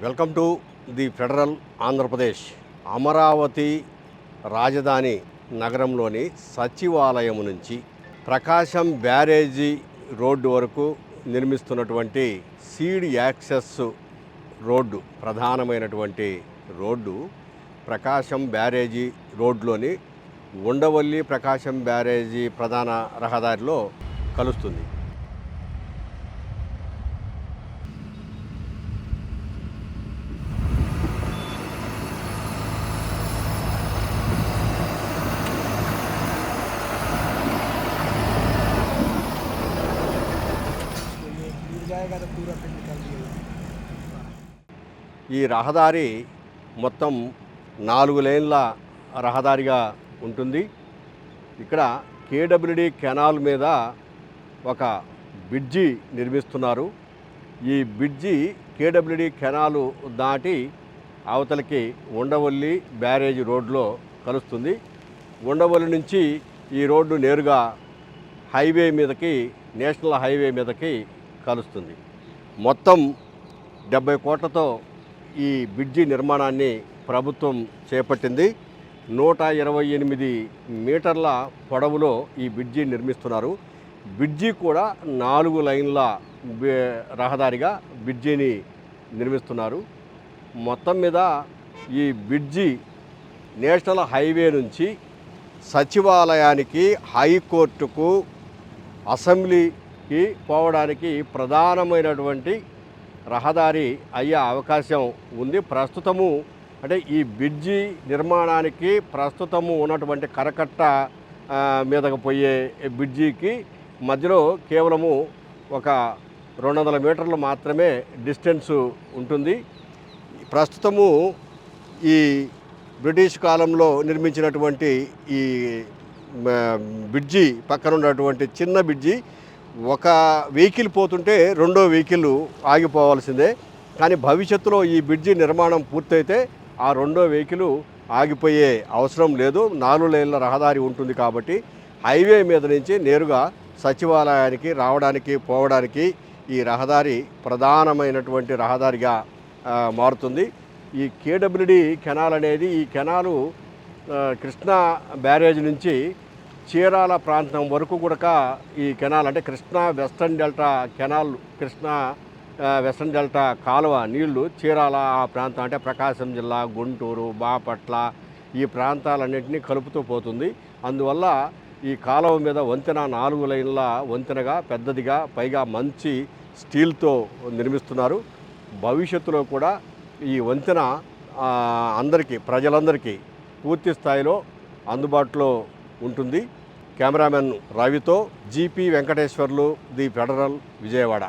Welcome to the federal Andhra Pradesh. Amaravati రాజధాని నగరంలోని సచివాలయం నుంచి ప్రకాశం బ్యారేజీ రోడ్డు వరకు నిర్మిస్తున్నటువంటి సీడ్ యాక్సెస్ రోడ్డు, ప్రధానమైనటువంటి రోడ్డు ప్రకాశం బ్యారేజీ రోడ్లోని ఉండవల్లి ప్రకాశం బ్యారేజీ ప్రధాన రహదారిలో కలుస్తుంది. ఈ రహదారి మొత్తం 4 లేన్ల రహదారిగా ఉంటుంది. ఇక్కడ కేడబ్ల్యూడి కెనాల్ మీద ఒక బ్రిడ్జి నిర్మిస్తున్నారు. ఈ బ్రిడ్జి కేడబ్ల్యూడి కెనాలు దాటి అవతలికి ఉండవల్లి బ్యారేజ్ రోడ్లో కలుస్తుంది. ఉండవల్లి నుంచి ఈ రోడ్డు నేరుగా హైవే మీదకి, నేషనల్ హైవే మీదకి కలుస్తుంది. మొత్తం 70 కోట్లతో ఈ బ్రిడ్జి నిర్మాణాన్ని ప్రభుత్వం చేపట్టింది. 128 మీటర్ల పొడవులో ఈ బ్రిడ్జి నిర్మిస్తున్నారు. బ్రిడ్జి కూడా 4 లైన్ల రహదారిగా బ్రిడ్జిని నిర్మిస్తున్నారు. మొత్తం మీద ఈ బ్రిడ్జి నేషనల్ హైవే నుంచి సచివాలయానికి, హైకోర్టుకు, అసెంబ్లీకి పోవడానికి ప్రధానమైనటువంటి రహదారి అయ్యే అవకాశం ఉంది. ప్రస్తుతము అంటే ఈ బ్రిడ్జి నిర్మాణానికి ప్రస్తుతము ఉన్నటువంటి కరకట్ట మీదకు పోయే బ్రిడ్జికి మధ్యలో కేవలము ఒక 200 మీటర్లు మాత్రమే డిస్టెన్స్ ఉంటుంది. ప్రస్తుతము ఈ బ్రిటిష్ కాలంలో నిర్మించినటువంటి ఈ బ్రిడ్జి పక్కన ఉన్నటువంటి చిన్న బ్రిడ్జి, ఒక వెహికల్ పోతుంటే రెండో వెహికల్ ఆగిపోవాల్సిందే. కానీ భవిష్యత్తులో ఈ బ్రిడ్జి నిర్మాణం పూర్తయితే ఆ రెండో వెహికల్ ఆగిపోయే అవసరం లేదు. 4 లేన్ల రహదారి ఉంటుంది కాబట్టి హైవే మీద నుంచి నేరుగా సచివాలయానికి రావడానికి, పోవడానికి ఈ రహదారి ప్రధానమైనటువంటి రహదారిగా మారుతుంది. ఈ కేడబ్ల్యూడి కెనాల్ అనేది, ఈ కెనాలు కృష్ణా బ్యారేజ్ నుంచి చీరాల ప్రాంతం వరకు కూడా ఈ కెనాల్, అంటే Krishna western delta canal, Krishna western delta కాలువ నీళ్లు చీరాల ఆ ప్రాంతం, అంటే ప్రకాశం జిల్లా, గుంటూరు, బాపట్ల ఈ ప్రాంతాలన్నింటినీ కలుపుతూ పోతుంది. అందువల్ల ఈ కాలువ మీద వంతెన 4 లైన్ల వంతెనగా, పెద్దదిగా, పైగా మంచి స్టీల్తో నిర్మిస్తున్నారు. భవిష్యత్తులో కూడా ఈ వంతెన అందరికీ, ప్రజలందరికీ పూర్తి స్థాయిలో అందుబాటులో ఉంటుంది. కెమెరామెన్ రవితో GP Venkateswarlu, the Federal, Vijayawada.